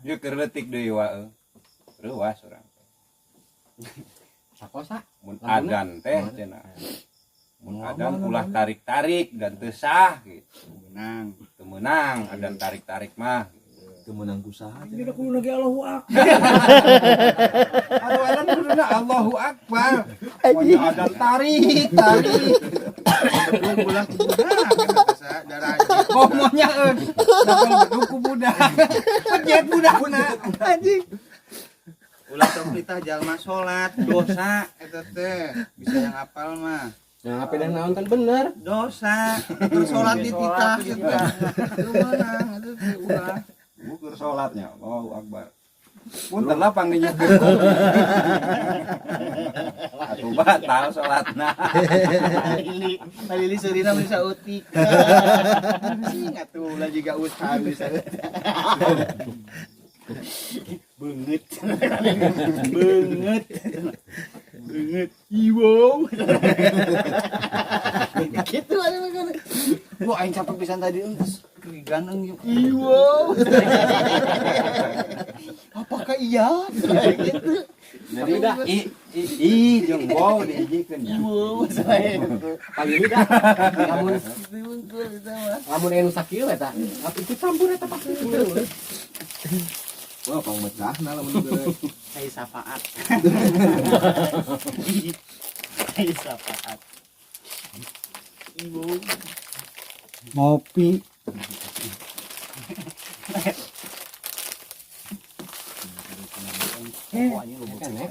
Ieu keur leutik deui wae. Reuas urang. Sakosa Mun adan teh cenah. Mun adan ulah tarik-tarik dan teu sah gitu. Teu meunang adan tarik-tarik mah. Teu meunang kusaha. Jadi kudu lagi Allahu Akbar. Aduh adan kuduna Allahu Akbar. Pokoknya adan tarik. Bedung bulan ku budak bahasa daraja. Ngomongnya dakal bedung ku budak. Pejet budakna. Anjing. Ulah teh jalma salat dosa eta teh. Bisa yang hafal mah. yang apa dan naon kan bener Dosa. Terus salat di titah eta. Kumaha atuh teh ulah. Ukur salatnya Allahu Akbar. Punten lah pangdinyukeun. Atuh batal salatna. Palili seurina bisa utik. Sing atuh ulah jiga utang bisa. Beungeut. Iwong. Gitu aja kan. Wah aing capek pisan tadi geus ganteng iwong. Apakah iya? Gitu. Jadi i jeung wow diijikeun nya. Iwong saya. pagi dah lamun anu sakieu eta apa ikut campur eta pasti Wah, pang mecahna lamun geus. Hai syafaat. Hai syafaat. Iwong. Ngopi. Pokoknya lu kan ya